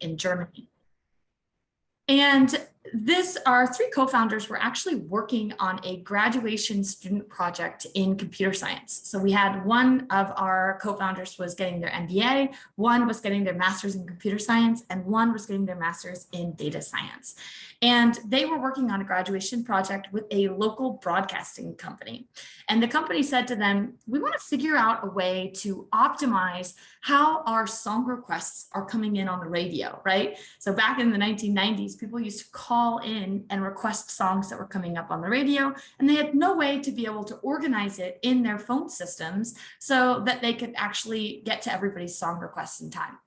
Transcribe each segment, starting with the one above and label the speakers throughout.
Speaker 1: in Germany. And our three co-founders were actually working on a graduation student project in computer science. So we had one of our co-founders was getting their MBA, one was getting their master's in computer science, and one was getting their master's in data science. And they were working on a graduation project with a local broadcasting company. And the company said to them, we want to figure out a way to optimize how our song requests are coming in on the radio, right? So back in the 1990s, people used to call in and request songs that were coming up on the radio, and they had no way to be able to organize it in their phone systems so that they could actually get to everybody's song requests in time.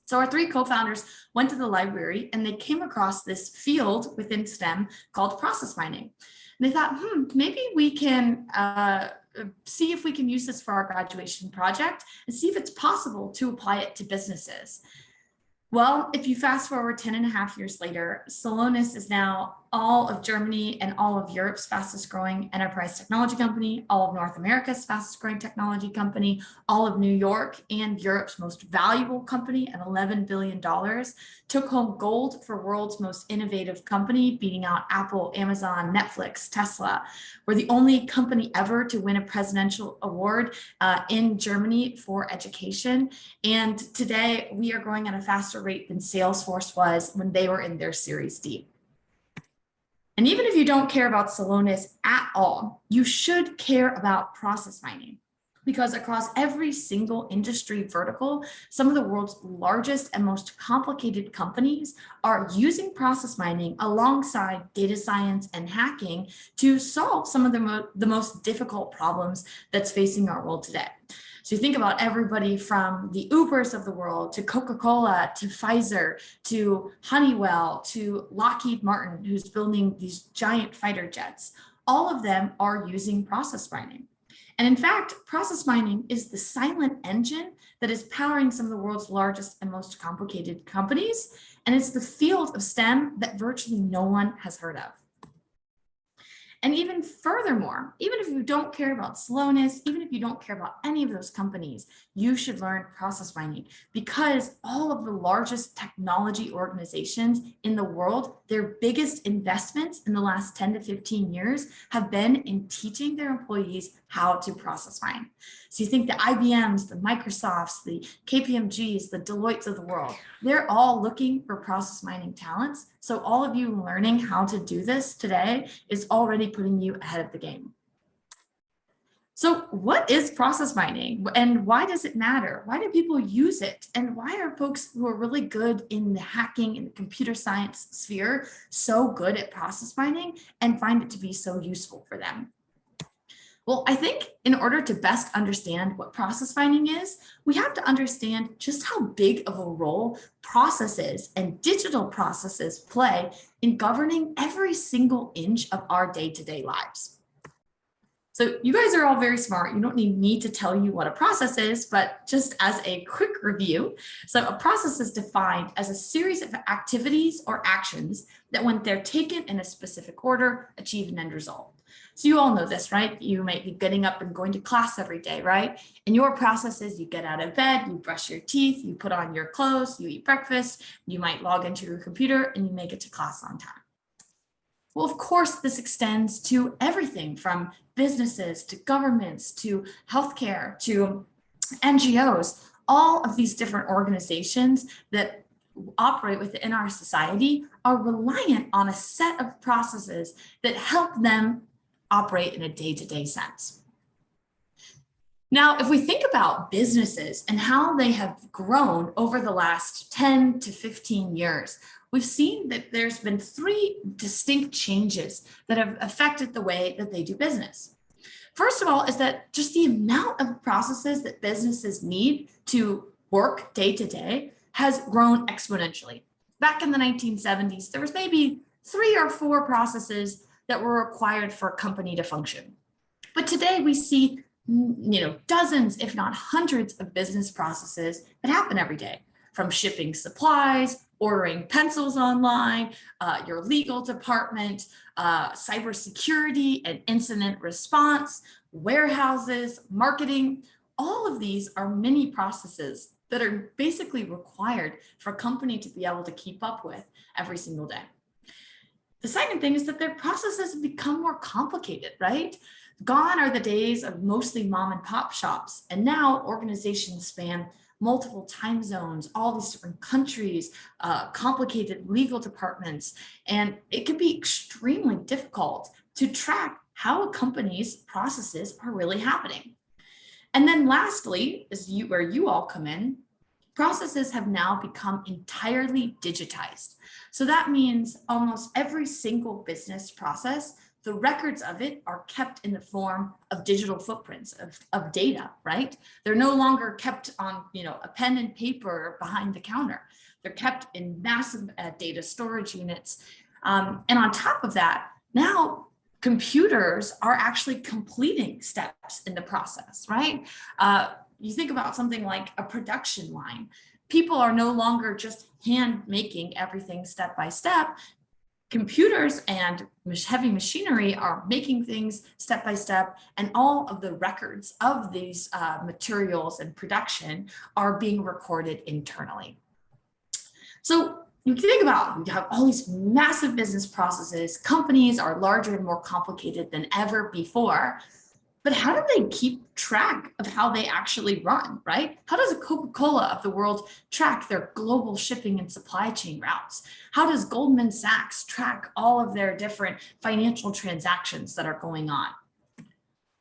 Speaker 1: So our three co-founders went to the library and they came across this field within STEM called process mining. And they thought, maybe we can see if we can use this for our graduation project and see if it's possible to apply it to businesses. Well, if you fast forward 10.5 years later, Celonis is now all of Germany and all of Europe's fastest growing enterprise technology company, all of North America's fastest growing technology company, all of New York and Europe's most valuable company at $11 billion, took home gold for world's most innovative company, beating out Apple, Amazon, Netflix, Tesla. We're the only company ever to win a presidential award in Germany for education. And today we are growing at a faster rate than Salesforce was when they were in their Series D. And even if you don't care about Celonis at all, you should care about process mining, because across every single industry vertical, some of the world's largest and most complicated companies are using process mining alongside data science and hacking to solve some of the most difficult problems that's facing our world today. So you think about everybody from the Ubers of the world to Coca-Cola to Pfizer to Honeywell to Lockheed Martin, who's building these giant fighter jets. All of them are using process mining. And in fact, process mining is the silent engine that is powering some of the world's largest and most complicated companies. And it's the field of STEM that virtually no one has heard of. And even furthermore, even if you don't care about Celonis, even if you don't care about any of those companies, you should learn process mining, because all of the largest technology organizations in the world, their biggest investments in the last 10 to 15 years have been in teaching their employees how to process mine. So you think the IBMs, the Microsofts, the KPMGs, the Deloittes of the world, they're all looking for process mining talents. So all of you learning how to do this today is already putting you ahead of the game. So what is process mining and why does it matter? Why do people use it? And why are folks who are really good in the hacking and the computer science sphere so good at process mining and find it to be so useful for them? Well, I think in order to best understand what process mining is, we have to understand just how big of a role processes and digital processes play in governing every single inch of our day-to-day lives. So you guys are all very smart. You don't need me to tell you what a process is, but just as a quick review. So a process is defined as a series of activities or actions that, when they're taken in a specific order, achieve an end result. So you all know this, right? You might be getting up and going to class every day, right? And your process is you get out of bed, you brush your teeth, you put on your clothes, you eat breakfast, you might log into your computer, and you make it to class on time. Well, of course, this extends to everything from businesses to governments to healthcare to NGOs. All of these different organizations that operate within our society are reliant on a set of processes that help them operate in a day-to-day sense. Now, if we think about businesses and how they have grown over the last 10 to 15 years, we've seen that there's been three distinct changes that have affected the way that they do business. First of all, is that just the amount of processes that businesses need to work day to day has grown exponentially. Back in the 1970s, there was maybe 3 or 4 processes that were required for a company to function. But today we see, dozens, if not hundreds of business processes that happen every day, from shipping supplies, ordering pencils online, your legal department, cybersecurity and incident response, warehouses, marketing. All of these are mini processes that are basically required for a company to be able to keep up with every single day. The second thing is that their processes have become more complicated, right? Gone are the days of mostly mom and pop shops, and now organizations span multiple time zones, all these different countries, complicated legal departments, and it can be extremely difficult to track how a company's processes are really happening. And then lastly, where you all come in, processes have now become entirely digitized. So that means almost every single business process, the records of it are kept in the form of digital footprints of data, right? They're no longer kept on, a pen and paper behind the counter. They're kept in massive data storage units. And on top of that, now computers are actually completing steps in the process, right? You think about something like a production line. People are no longer just hand making everything step by step. Computers and heavy machinery are making things step by step, and all of the records of these materials and production are being recorded internally. So you think about, you have all these massive business processes, companies are larger and more complicated than ever before, but how do they keep track of how they actually run, right? How does a Coca-Cola of the world track their global shipping and supply chain routes? How does Goldman Sachs track all of their different financial transactions that are going on?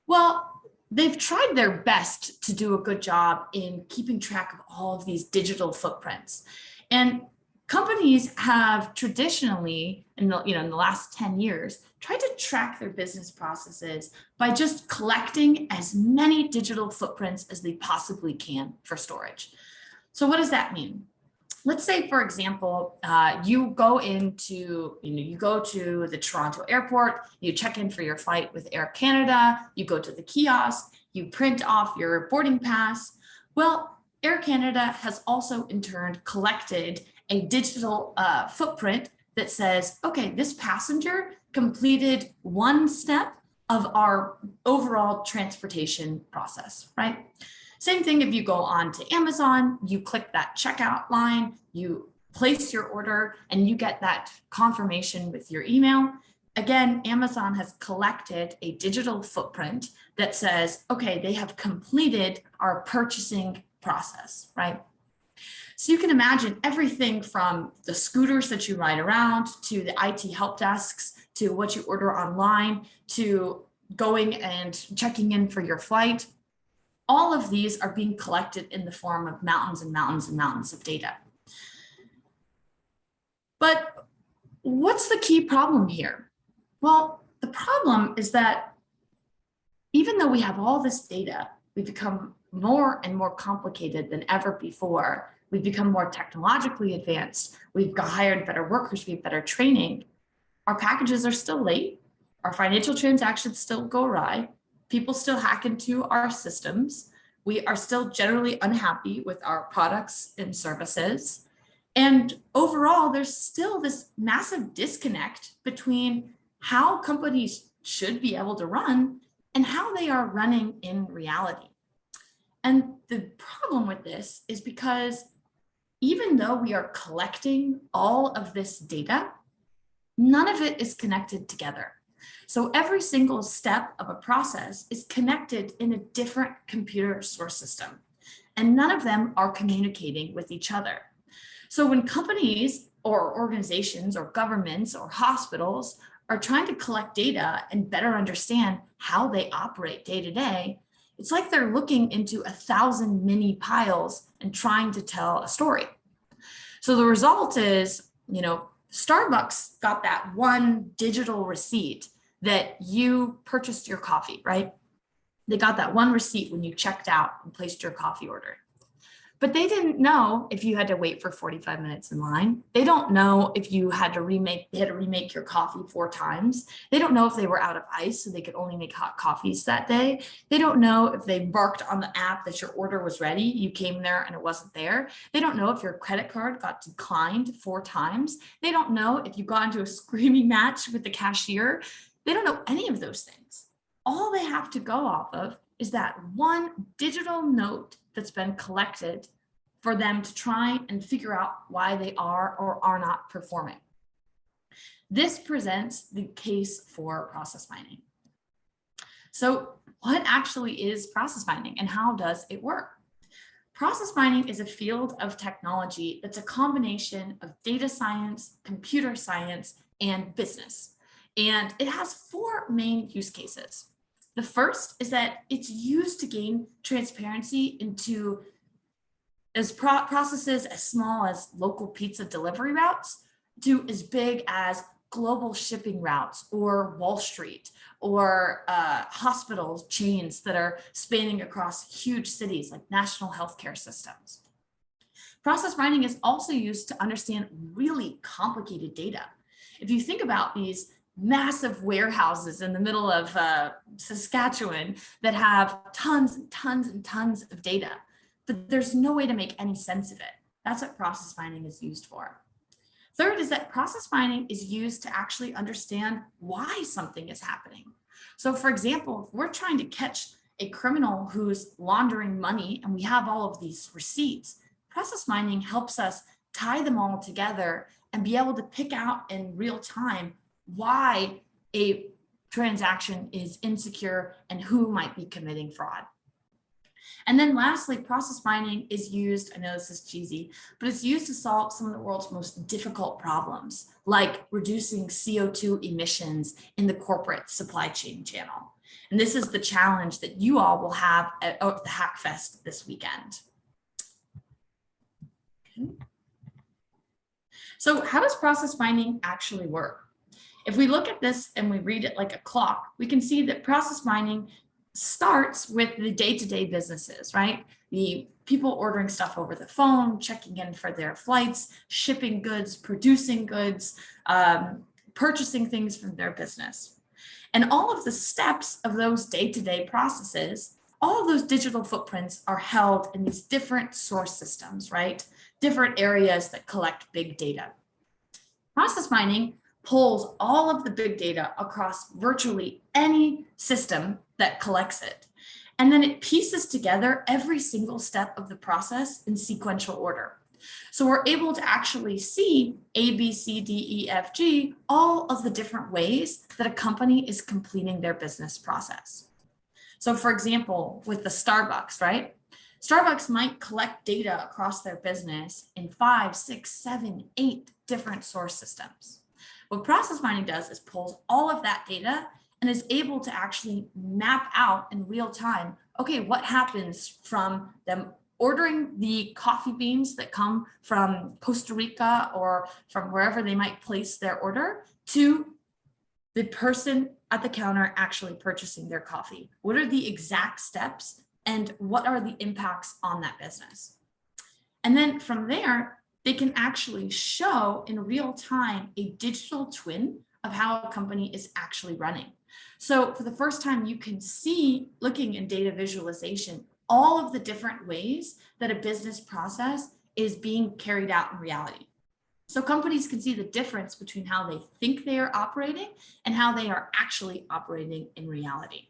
Speaker 1: Well, they've tried their best to do a good job in keeping track of all of these digital footprints. And companies have traditionally, in the last 10 years, tried to track their business processes by just collecting as many digital footprints as they possibly can for storage. So what does that mean? Let's say, for example, you go to the Toronto airport, you check in for your flight with Air Canada, you go to the kiosk, you print off your boarding pass. Well, Air Canada has also in turn collected a digital footprint that says, okay, this passenger completed one step of our overall transportation process, right? Same thing if you go on to Amazon, you click that checkout line, you place your order, and you get that confirmation with your email. Again, Amazon has collected a digital footprint that says, okay, they have completed our purchasing process, right? So you can imagine everything from the scooters that you ride around, to the IT help desks, to what you order online, to going and checking in for your flight. All of these are being collected in the form of mountains and mountains and mountains of data. But what's the key problem here? Well, the problem is that even though we have all this data, we've become more and more complicated than ever before. We've become more technologically advanced. We've hired better workers, we have better training. Our packages are still late. Our financial transactions still go awry. People still hack into our systems. We are still generally unhappy with our products and services. And overall, there's still this massive disconnect between how companies should be able to run and how they are running in reality. And the problem with this is because even though we are collecting all of this data, none of it is connected together. So every single step of a process is connected in a different computer source system, and none of them are communicating with each other. So when companies or organizations or governments or hospitals are trying to collect data and better understand how they operate day to day, it's like they're looking into 1,000 mini piles and trying to tell a story. So the result is, Starbucks got that one digital receipt that you purchased your coffee, right? They got that one receipt when you checked out and placed your coffee order. But they didn't know if you had to wait for 45 minutes in line. They don't know if you had to remake your coffee 4 times. They don't know if they were out of ice, so they could only make hot coffees that day. They don't know if they marked on the app that your order was ready, you came there and it wasn't there. They don't know if your credit card got declined 4 times. They don't know if you got into a screaming match with the cashier. They don't know any of those things. All they have to go off of is that one digital note that's been collected for them to try and figure out why they are or are not performing. This presents the case for process mining. So what actually is process mining and how does it work? Process mining is a field of technology that's a combination of data science, computer science, and business. And it has four main use cases. The first is that it's used to gain transparency into processes as small as local pizza delivery routes to as big as global shipping routes or Wall Street or hospital chains that are spanning across huge cities like national healthcare systems. Process mining is also used to understand really complicated data. If you think about these massive warehouses in the middle of Saskatchewan that have tons and tons and tons of data, but there's no way to make any sense of it. That's what process mining is used for. Third is that process mining is used to actually understand why something is happening. So for example, if we're trying to catch a criminal who's laundering money and we have all of these receipts, process mining helps us tie them all together and be able to pick out in real time why a transaction is insecure and who might be committing fraud. And then lastly, process mining is used, I know this is cheesy, but it's used to solve some of the world's most difficult problems, like reducing CO2 emissions in the corporate supply chain channel. And this is the challenge that you all will have at the Hackfest this weekend. Okay. So how does process mining actually work? If we look at this and we read it like a clock, we can see that process mining starts with the day-to-day businesses, right? The people ordering stuff over the phone, checking in for their flights, shipping goods, producing goods, purchasing things from their business. And all of the steps of those day-to-day processes, all of those digital footprints are held in these different source systems, right? Different areas that collect big data. Process mining pulls all of the big data across virtually any system that collects it. And then it pieces together every single step of the process in sequential order. So we're able to actually see A, B, C, D, E, F, G, all of the different ways that a company is completing their business process. So for example, with the Starbucks, right? Starbucks might collect data across their business in 5, 6, 7, 8 different source systems. What process mining does is pulls all of that data and is able to actually map out in real time, okay, what happens from them ordering the coffee beans that come from Costa Rica or from wherever they might place their order to the person at the counter actually purchasing their coffee. What are the exact steps and what are the impacts on that business? And then from there, they can actually show in real time a digital twin of how a company is actually running. So for the first time, you can see, looking in data visualization, all of the different ways that a business process is being carried out in reality. So companies can see the difference between how they think they are operating and how they are actually operating in reality.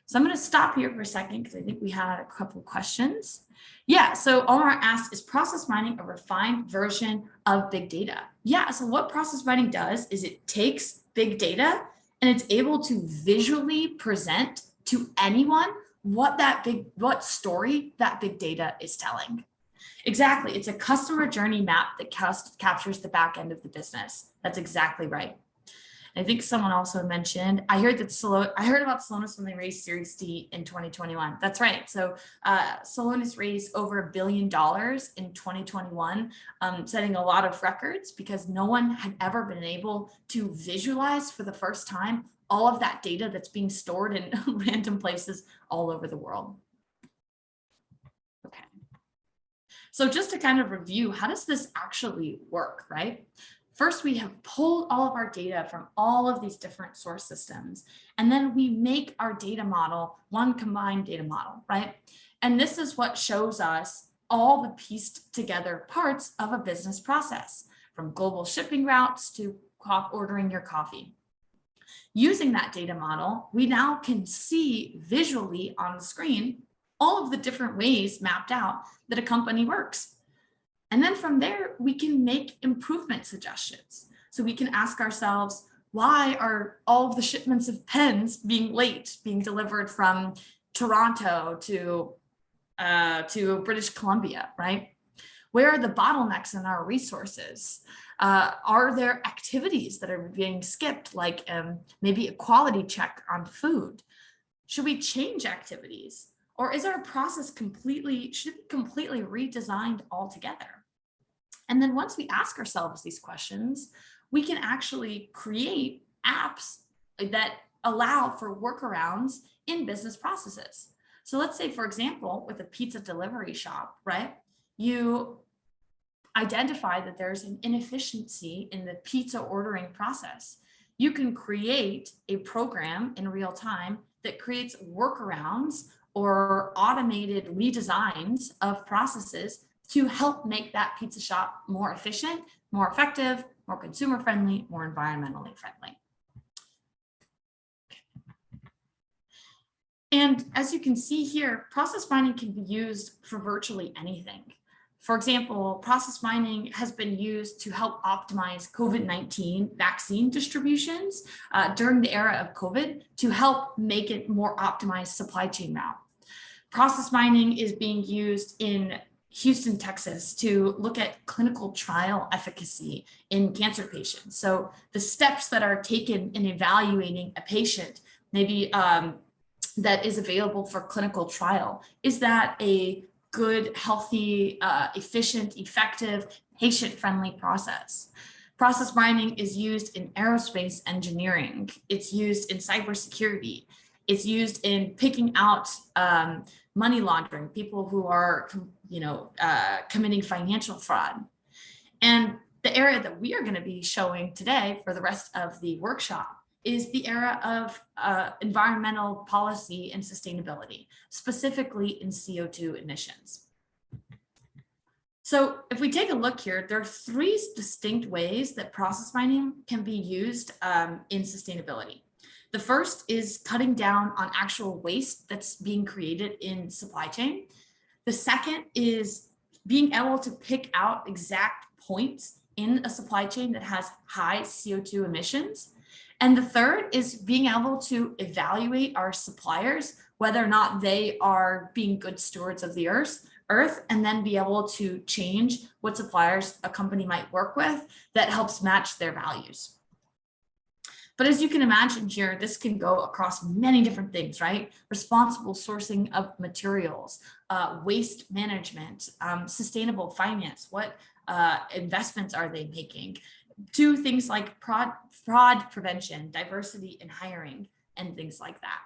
Speaker 1: So I'm going to stop here for a second because I think we had a couple questions. Yeah, so Omar asked, is process mining a refined version of big data? Yeah, so what process mining does is it takes big data and it's able to visually present to anyone what story that big data is telling. Exactly, it's a customer journey map that captures the back end of the business. That's exactly right. I think someone also mentioned, I heard about Celonis when they raised Series D in 2021. That's right. So Celonis raised over $1 billion in 2021, setting a lot of records because no one had ever been able to visualize for the first time all of that data that's being stored in random places all over the world. Okay. So just to kind of review, how does this actually work, right? First, we have pulled all of our data from all of these different source systems, and then we make our data model one combined data model, right? And this is what shows us all the pieced together parts of a business process, from global shipping routes to ordering your coffee. Using that data model, we now can see visually on the screen all of the different ways mapped out that a company works. And then from there, we can make improvement suggestions. So we can ask ourselves, why are all of the shipments of pens being late, being delivered from Toronto to British Columbia, right? Where are the bottlenecks in our resources? Are there activities that are being skipped, like maybe a quality check on food? Should we change activities? Or is our process should it be completely redesigned altogether? And then once we ask ourselves these questions, we can actually create apps that allow for workarounds in business processes. So let's say, for example, with a pizza delivery shop, right? You identify that there's an inefficiency in the pizza ordering process. You can create a program in real time that creates workarounds or automated redesigns of processes to help make that pizza shop more efficient, more effective, more consumer friendly, more environmentally friendly. And as you can see here, process mining can be used for virtually anything. For example, process mining has been used to help optimize COVID-19 vaccine distributions during the era of COVID to help make it more optimized supply chain route. Process mining is being used in Houston, Texas, to look at clinical trial efficacy in cancer patients. So the steps that are taken in evaluating a patient, maybe that is available for clinical trial, is that a good, healthy, efficient, effective, patient-friendly process? Process mining is used in aerospace engineering. It's used in cybersecurity. It's used in picking out money laundering, people who are, committing financial fraud. And the area that we are going to be showing today for the rest of the workshop is the era of environmental policy and sustainability, specifically in CO2 emissions. So if we take a look here, there are three distinct ways that process mining can be used in sustainability. The first is cutting down on actual waste that's being created in supply chain. The second is being able to pick out exact points in a supply chain that has high CO2 emissions. And the third is being able to evaluate our suppliers, whether or not they are being good stewards of the earth, and then be able to change what suppliers a company might work with that helps match their values. But as you can imagine here, this can go across many different things, right? Responsible sourcing of materials, waste management, sustainable finance, what investments are they making, to things like fraud prevention, diversity in hiring, and things like that.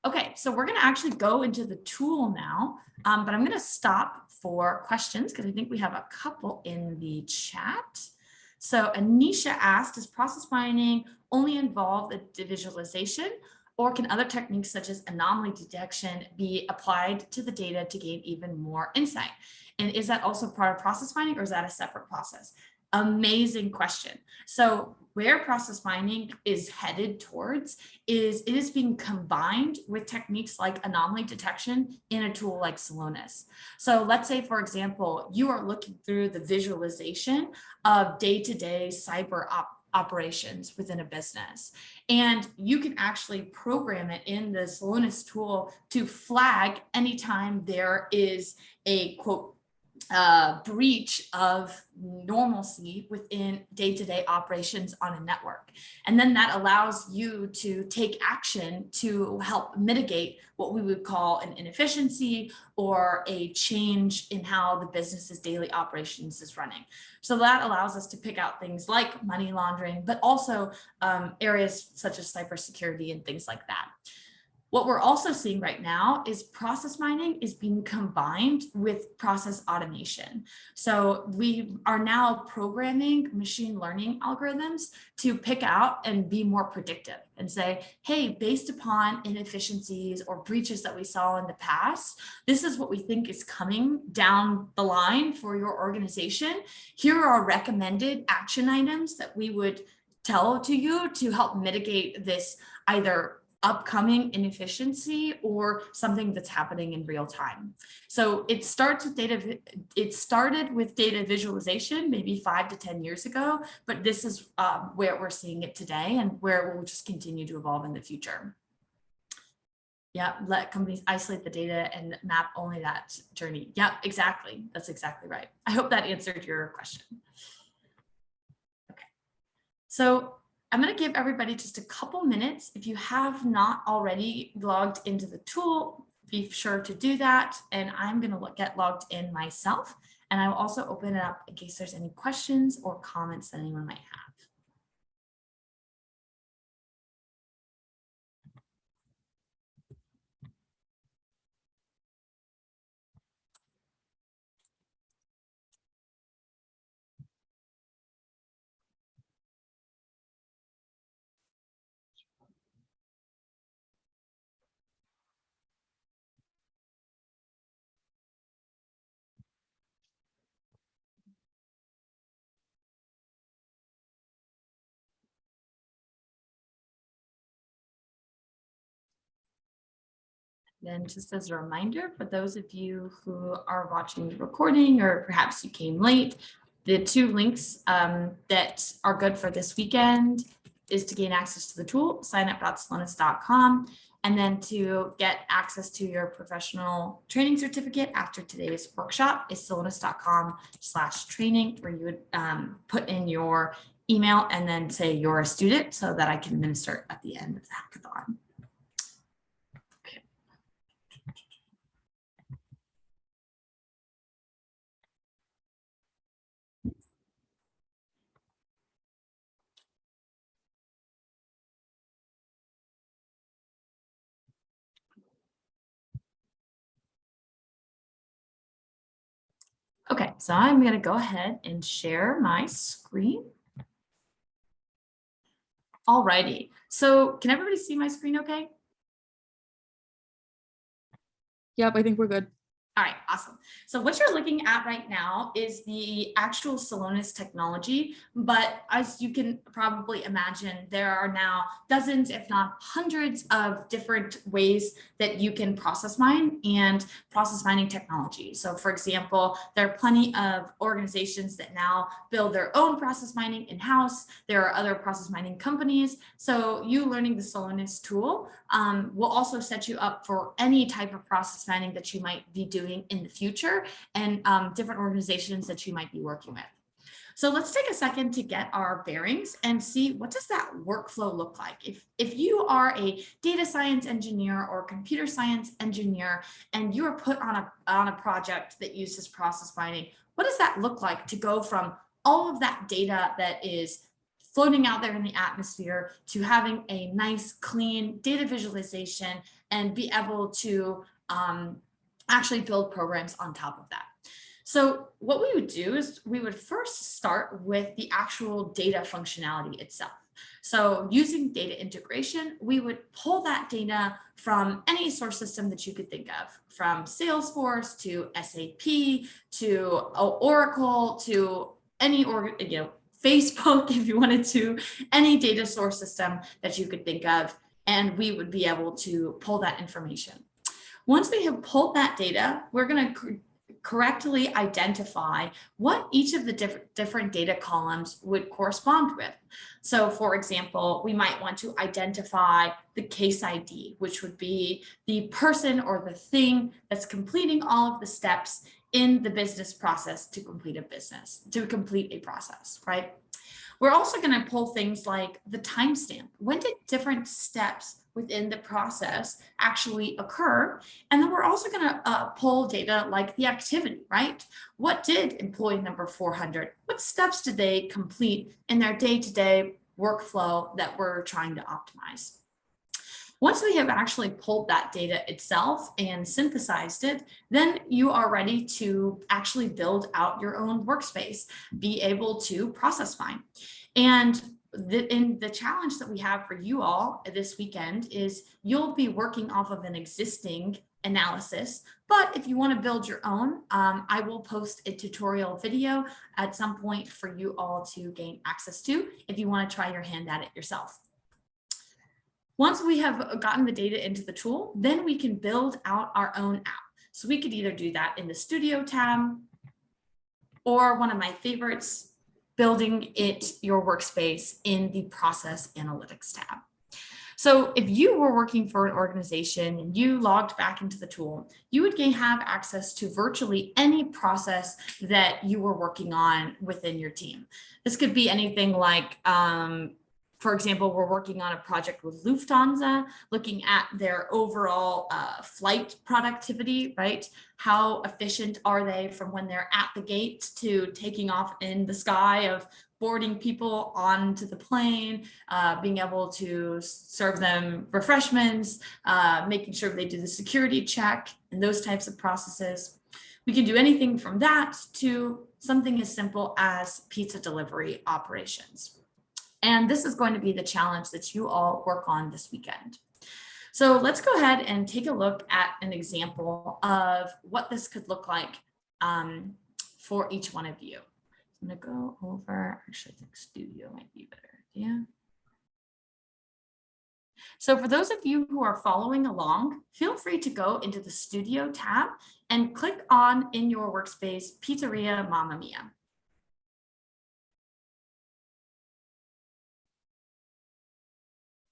Speaker 1: Okay, so we're going to actually go into the tool now, but I'm going to stop for questions because I think we have a couple in the chat. So Anisha asked, does process mining only involve the visualization, or can other techniques such as anomaly detection be applied to the data to gain even more insight? And is that also part of process mining, or is that a separate process? Amazing question. So where process mining is headed towards is it is being combined with techniques like anomaly detection in a tool like Celonis. So let's say, for example, you are looking through the visualization of day-to-day cyber operations within a business, and you can actually program it in the Celonis tool to flag anytime there is a quote breach of normalcy within day-to-day operations on a network. And then that allows you to take action to help mitigate what we would call an inefficiency or a change in how the business's daily operations is running. So that allows us to pick out things like money laundering, but also areas such as cybersecurity and things like that. What we're also seeing right now is process mining is being combined with process automation. So we are now programming machine learning algorithms to pick out and be more predictive and say, hey, based upon inefficiencies or breaches that we saw in the past, this is what we think is coming down the line for your organization. Here are recommended action items that we would tell to you to help mitigate this either upcoming inefficiency or something that's happening in real time. So it started with data visualization maybe 5 to 10 years ago, but this is where we're seeing it today and where it will just continue to evolve in the future. Yeah, let companies isolate the data and map only that journey. Yeah, exactly. That's exactly right. I hope that answered your question. Okay, so I'm going to give everybody just a couple minutes. If you have not already logged into the tool, be sure to do that. And I'm going to get logged in myself. And I will also open it up in case there's any questions or comments that anyone might have. Then just as a reminder, for those of you who are watching the recording or perhaps you came late, the 2 links that are good for this weekend is to gain access to the tool, signup.celonis.com, and then to get access to your professional training certificate after today's workshop is celonis.com/training, where you would put in your email and then say you're a student so that I can administer at the end of the hackathon. Okay, so I'm going to go ahead and share my screen. Alrighty, so can everybody see my screen okay?
Speaker 2: Yep, I think we're good.
Speaker 1: All right, awesome. So what you're looking at right now is the actual Celonis technology, but as you can probably imagine, there are now dozens, if not hundreds of different ways that you can process mine and process mining technology. So for example, there are plenty of organizations that now build their own process mining in-house. There are other process mining companies. So you learning the Celonis tool will also set you up for any type of process mining that you might be doing in the future and different organizations that you might be working with. So let's take a second to get our bearings and see what does that workflow look like. If you are a data science engineer or computer science engineer and you are put on a project that uses process mining, what does that look like to go from all of that data that is floating out there in the atmosphere to having a nice, clean data visualization and be able to actually build programs on top of that. So what we would do is we would first start with the actual data functionality itself. So using data integration, we would pull that data from any source system that you could think of, from Salesforce to SAP to Oracle to any Facebook, if you wanted to, any data source system that you could think of, and we would be able to pull that information. Once we have pulled that data, we're going to correctly identify what each of the different data columns would correspond with. So for example, we might want to identify the case ID, which would be the person or the thing that's completing all of the steps in the business process to complete a process, right? We're also going to pull things like the timestamp. When did different steps within the process actually occur? And then we're also going to pull data like the activity, right? What did employee number 400, what steps did they complete in their day-to-day workflow that we're trying to optimize? Once we have actually pulled that data itself and synthesized it, then you are ready to actually build out your own workspace, be able to process mine. And the challenge that we have for you all this weekend is you'll be working off of an existing analysis, but if you want to build your own, I will post a tutorial video at some point for you all to gain access to if you want to try your hand at it yourself. Once we have gotten the data into the tool, then we can build out our own app. So we could either do that in the Studio tab, or one of my favorites, building your workspace in the Process Analytics tab. So if you were working for an organization and you logged back into the tool, you would have access to virtually any process that you were working on within your team. This could be anything like, for example, we're working on a project with Lufthansa, looking at their overall flight productivity, right? How efficient are they from when they're at the gate to taking off in the sky, of boarding people onto the plane, being able to serve them refreshments, making sure they do the security check and those types of processes. We can do anything from that to something as simple as pizza delivery operations. And this is going to be the challenge that you all work on this weekend. So let's go ahead and take a look at an example of what this could look like for each one of you. I'm going to go over, actually, I think Studio might be better. Yeah. So for those of you who are following along, feel free to go into the Studio tab and click on in your workspace, Pizzeria Mamma Mia.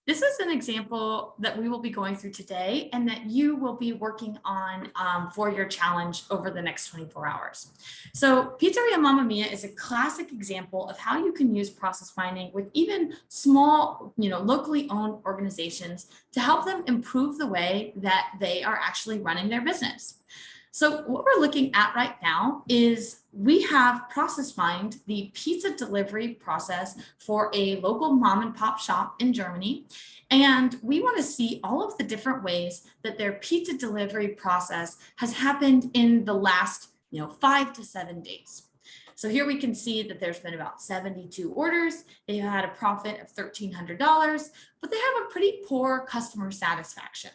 Speaker 1: This is an example that we will be going through today and that you will be working on for your challenge over the next 24 hours. So Pizzeria Mamma Mia is a classic example of how you can use process mining with even small, locally owned organizations to help them improve the way that they are actually running their business. So what we're looking at right now is we have process mined the pizza delivery process for a local mom and pop shop in Germany. And we want to see all of the different ways that their pizza delivery process has happened in the last 5 to 7 days. So here we can see that there's been about 72 orders. They had a profit of $1,300, but they have a pretty poor customer satisfaction.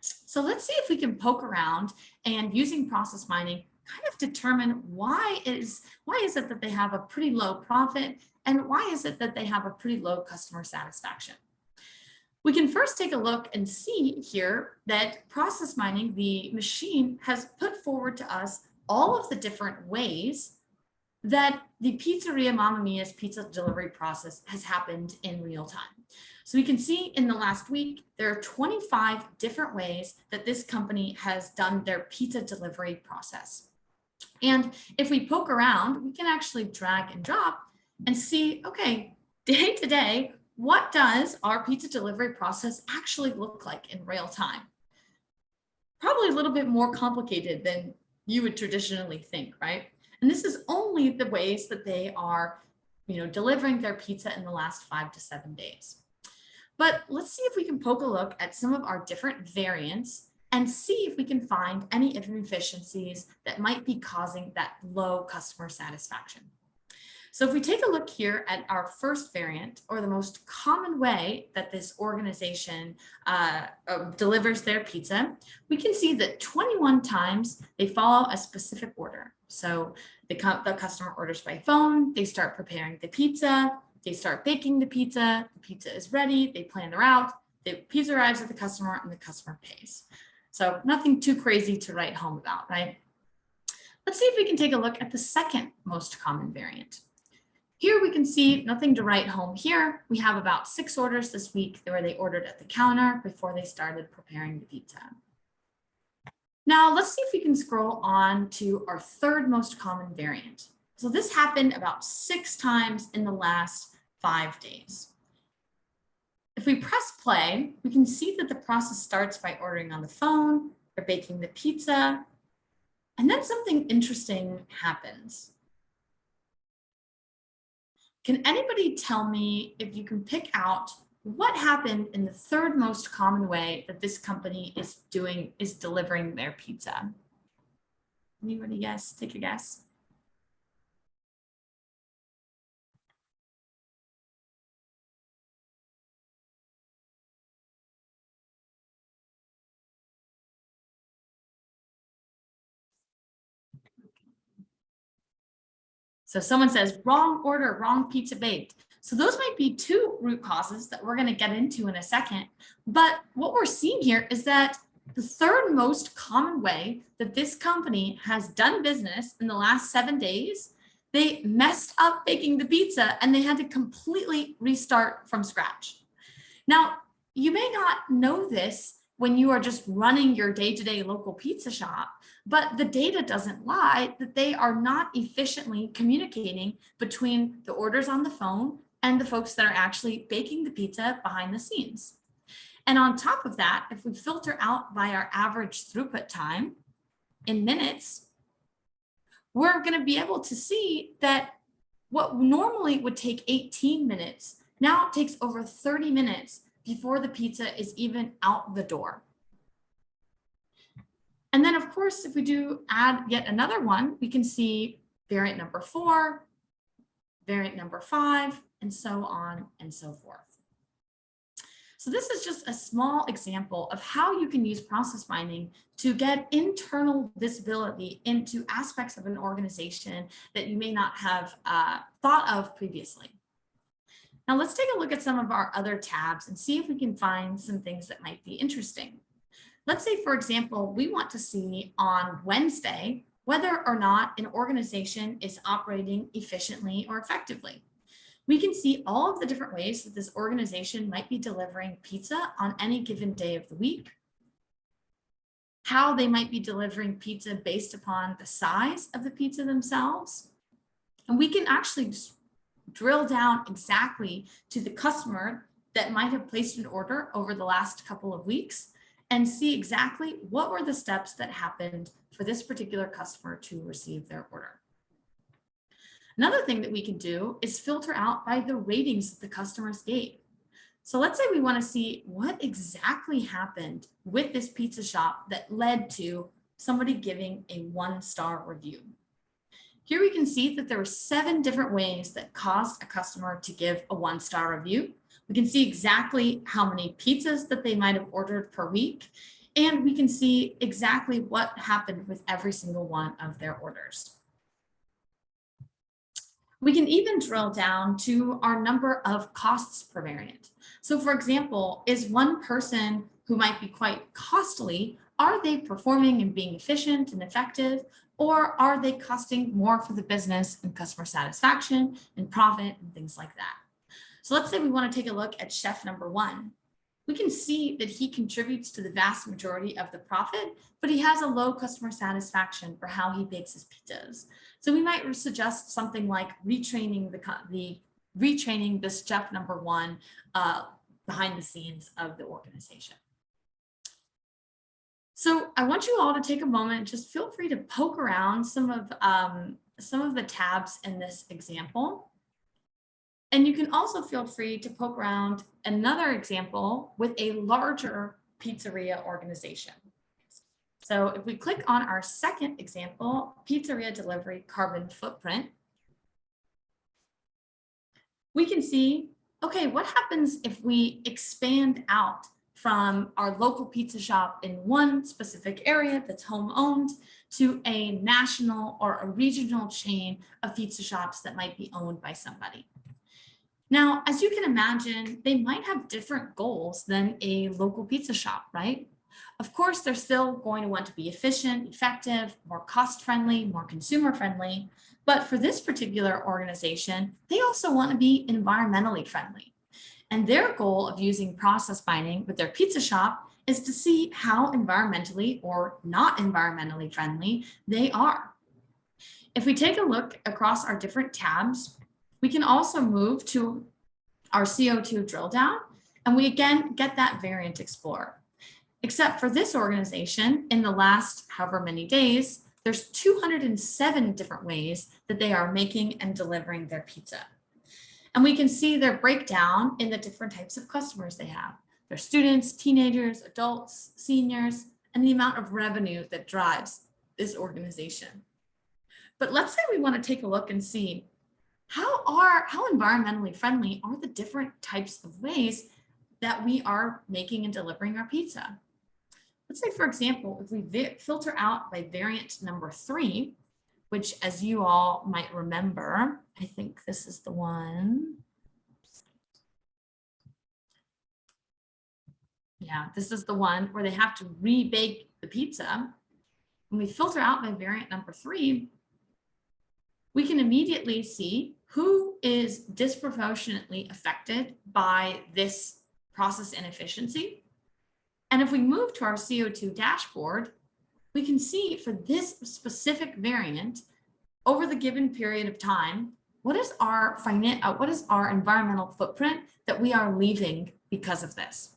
Speaker 1: So let's see if we can poke around and, using process mining, kind of determine why is it that they have a pretty low profit, and why is it that they have a pretty low customer satisfaction. We can first take a look and see here that process mining, the machine, has put forward to us all of the different ways that the Pizzeria Mamma Mia's pizza delivery process has happened in real time. So we can see in the last week, there are 25 different ways that this company has done their pizza delivery process. And if we poke around, we can actually drag and drop and see, okay, day to day, what does our pizza delivery process actually look like in real time? Probably a little bit more complicated than you would traditionally think, right? And this is only the ways that they are, delivering their pizza in the last 5 to 7 days. But let's see if we can poke a look at some of our different variants and see if we can find any inefficiencies that might be causing that low customer satisfaction. So if we take a look here at our first variant, or the most common way that this organization delivers their pizza, we can see that 21 times they follow a specific order. So the customer orders by phone, they start preparing the pizza, they start baking the pizza is ready, they plan the route, the pizza arrives at the customer, and the customer pays. So nothing too crazy to write home about, right? Let's see if we can take a look at the second most common variant. Here we can see nothing to write home here. We have about 6 orders this week where they ordered at the counter before they started preparing the pizza. Now let's see if we can scroll on to our third most common variant. So this happened about 6 times in the last 5 days. If we press play, we can see that the process starts by ordering on the phone or baking the pizza, and then something interesting happens. Can anybody tell me if you can pick out what happened in the third most common way that this company is delivering their pizza? Anybody guess? Take a guess. So someone says, wrong order, wrong pizza baked. So those might be two root causes that we're going to get into in a second. But what we're seeing here is that the third most common way that this company has done business in the last 7 days, they messed up baking the pizza and they had to completely restart from scratch. Now, you may not know this when you are just running your day-to-day local pizza shop, but the data doesn't lie that they are not efficiently communicating between the orders on the phone and the folks that are actually baking the pizza behind the scenes. And on top of that, if we filter out by our average throughput time in minutes, we're going to be able to see that what normally would take 18 minutes now takes over 30 minutes before the pizza is even out the door. And then, of course, if we do add yet another one, we can see variant number 4, variant number 5, and so on and so forth. So this is just a small example of how you can use process mining to get internal visibility into aspects of an organization that you may not have thought of previously. Now let's take a look at some of our other tabs and see if we can find some things that might be interesting. Let's say, for example, we want to see on Wednesday whether or not an organization is operating efficiently or effectively. We can see all of the different ways that this organization might be delivering pizza on any given day of the week, how they might be delivering pizza based upon the size of the pizza themselves. And we can actually just drill down exactly to the customer that might have placed an order over the last couple of weeks and see exactly what were the steps that happened for this particular customer to receive their order. Another thing that we can do is filter out by the ratings that the customers gave. So let's say we want to see what exactly happened with this pizza shop that led to somebody giving a 1-star review. Here we can see that there were 7 different ways that caused a customer to give a 1-star review. We can see exactly how many pizzas that they might have ordered per week, and we can see exactly what happened with every single one of their orders. We can even drill down to our number of costs per variant. So for example, is one person who might be quite costly, are they performing and being efficient and effective, or are they costing more for the business and customer satisfaction and profit and things like that? So let's say we want to take a look at chef number 1. We can see that he contributes to the vast majority of the profit, but he has a low customer satisfaction for how he bakes his pizzas. So we might suggest something like retraining this chef number 1 behind the scenes of the organization. So I want you all to take a moment, just feel free to poke around some of the tabs in this example. And you can also feel free to poke around another example with a larger pizzeria organization. So if we click on our second example, pizzeria delivery carbon footprint, we can see, okay, what happens if we expand out from our local pizza shop in one specific area that's home owned to a national or a regional chain of pizza shops that might be owned by somebody. Now, as you can imagine, they might have different goals than a local pizza shop, right? Of course, they're still going to want to be efficient, effective, more cost-friendly, more consumer-friendly. But for this particular organization, they also want to be environmentally friendly. And their goal of using process mining with their pizza shop is to see how environmentally or not environmentally friendly they are. If we take a look across our different tabs, we can also move to our CO2 drill down, and we again get that variant explorer. Except for this organization, in the last however many days, there's 207 different ways that they are making and delivering their pizza. And we can see their breakdown in the different types of customers they have. They're students, teenagers, adults, seniors, and the amount of revenue that drives this organization. But let's say we want to take a look and see how environmentally friendly are the different types of ways that we are making and delivering our pizza. Let's say, for example, if we filter out by variant number 3, which, as you all might remember, I think this is the one. Yeah, this is the one where they have to rebake the pizza. When we filter out by variant number 3, we can immediately see who is disproportionately affected by this process inefficiency. And if we move to our CO2 dashboard, we can see for this specific variant over the given period of time, what is our environmental footprint that we are leaving because of this?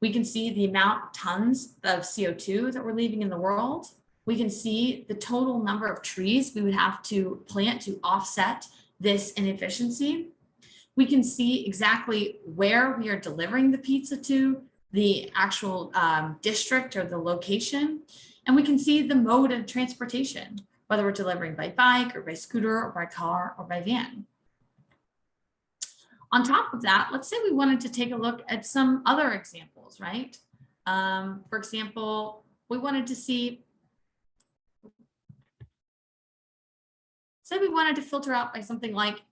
Speaker 1: We can see the amount of tons of CO2 that we're leaving in the world. We can see the total number of trees we would have to plant to offset this inefficiency. We can see exactly where we are delivering the pizza to, the actual district or the location. And we can see the mode of transportation, whether we're delivering by bike or by scooter or by car or by van. On top of that, let's say we wanted to take a look at some other examples, right? For example, we wanted to see, say we wanted to filter out by something like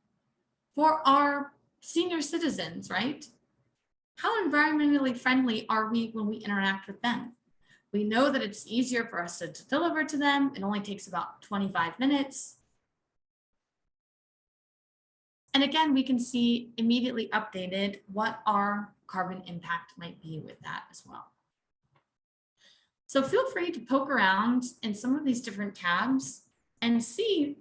Speaker 1: for our senior citizens, right? How environmentally friendly are we when we interact with them? We know that it's easier for us to deliver to them. It only takes about 25 minutes. And again, we can see immediately updated what our carbon impact might be with that as well. So feel free to poke around in some of these different tabs and see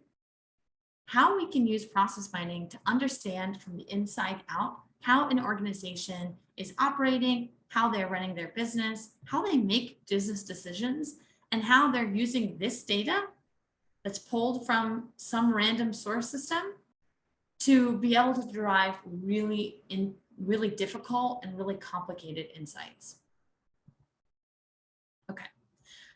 Speaker 1: how we can use process mining to understand from the inside out how an organization is operating, how they're running their business, how they make business decisions, and how they're using this data that's pulled from some random source system to be able to derive really difficult and really complicated insights. Okay,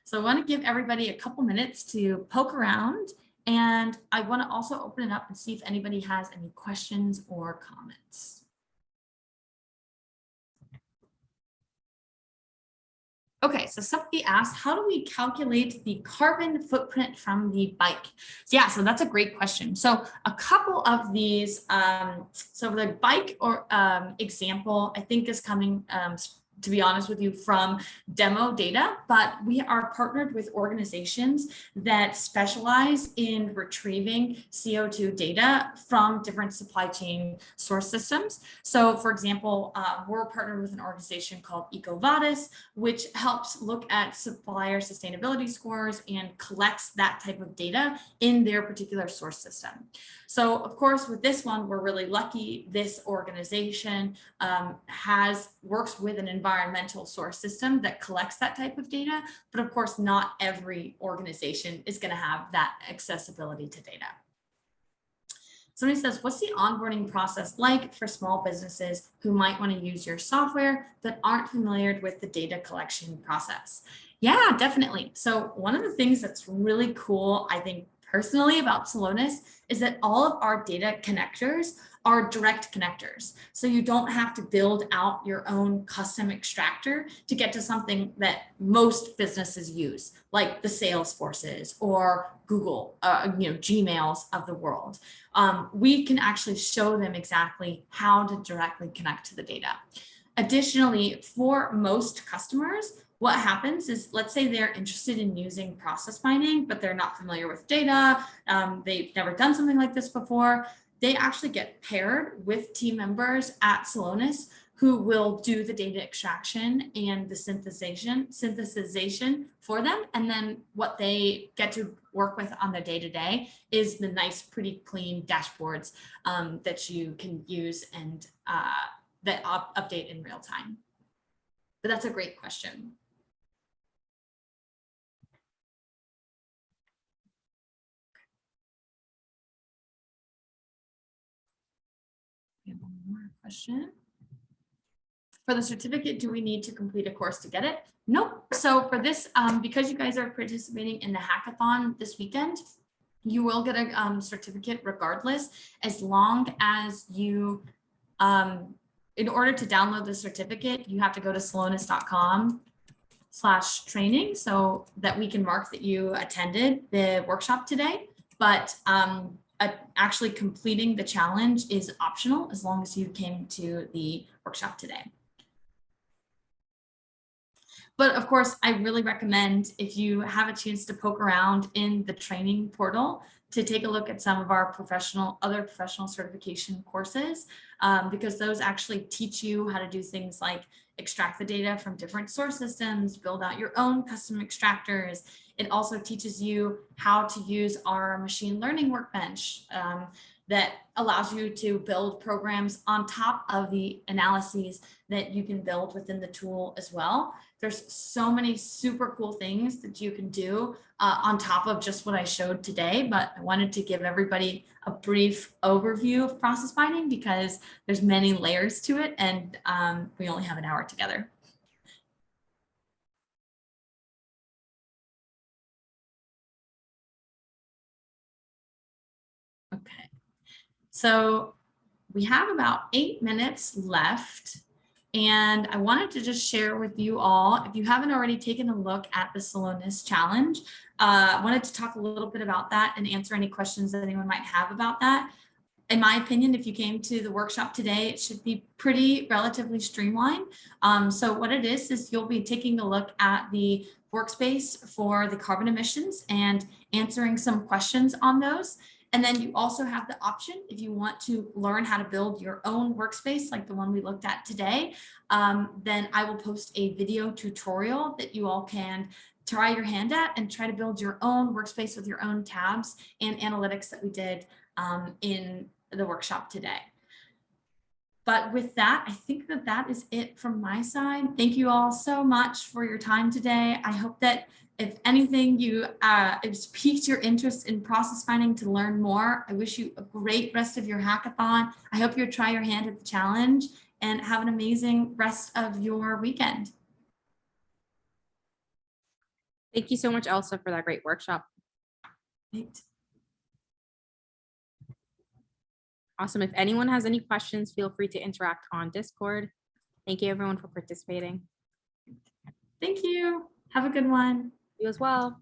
Speaker 1: so I want to give everybody a couple minutes to poke around, and I want to also open it up and see if anybody has any questions or comments. Okay, so somebody asked, how do we calculate the carbon footprint from the bike? So yeah, so that's a great question. So a couple of these, so the bike or example, I think is coming, to be honest with you, from demo data, but we are partnered with organizations that specialize in retrieving CO2 data from different supply chain source systems. So for example, we're partnered with an organization called EcoVadis, which helps look at supplier sustainability scores and collects that type of data in their particular source system. So of course, with this one, we're really lucky. This organization works with an environmental source system that collects that type of data, but of course, not every organization is going to have that accessibility to data. Somebody says, what's the onboarding process like for small businesses who might want to use your software that aren't familiar with the data collection process? Yeah, definitely. So one of the things that's really cool, I think personally about Celonis, is that all of our data connectors are direct connectors. So you don't have to build out your own custom extractor to get to something that most businesses use, like the Salesforces or Google, Gmails of the world. We can actually show them exactly how to directly connect to the data. Additionally, for most customers, what happens is, let's say they're interested in using process mining, but they're not familiar with data. They've never done something like this before. They actually get paired with team members at Celonis who will do the data extraction and the synthesization for them. And then what they get to work with on their day-to-day is the nice, pretty clean dashboards that you can use and that update in real time. But that's a great question. We have one more question. For the certificate, do we need to complete a course to get it? Nope. So for this, because you guys are participating in the hackathon this weekend, you will get a certificate regardless, as long as you, in order to download the certificate, you have to go to celonis.com/training so that we can mark that you attended the workshop today. But actually completing the challenge is optional as long as you came to the workshop today. But of course, I really recommend if you have a chance to poke around in the training portal to take a look at some of our other professional certification courses, because those actually teach you how to do things like extract the data from different source systems, build out your own custom extractors. It also teaches you how to use our machine learning workbench that allows you to build programs on top of the analyses that you can build within the tool as well. There's so many super cool things that you can do on top of just what I showed today, but I wanted to give everybody a brief overview of process mining because there's many layers to it, and we only have an hour together. Okay, so we have about 8 minutes left. And I wanted to just share with you all, if you haven't already taken a look at the Celonis challenge, I wanted to talk a little bit about that and answer any questions that anyone might have about that. In my opinion, if you came to the workshop today, it should be pretty relatively streamlined. So what it is you'll be taking a look at the workspace for the carbon emissions and answering some questions on those. And then you also have the option, if you want to learn how to build your own workspace, like the one we looked at today, then I will post a video tutorial that you all can try your hand at and try to build your own workspace with your own tabs and analytics that we did in the workshop today. But with that, I think that that is it from my side. Thank you all so much for your time today. I hope that if anything, it's piqued your interest in process mining to learn more. I wish you a great rest of your hackathon. I hope you'll try your hand at the challenge and have an amazing rest of your weekend.
Speaker 2: Thank you so much, Elsa, for that great workshop.
Speaker 1: Great.
Speaker 2: Awesome. If anyone has any questions, feel free to interact on Discord. Thank you, everyone, for participating.
Speaker 1: Thank you. Have a good one.
Speaker 2: You as well.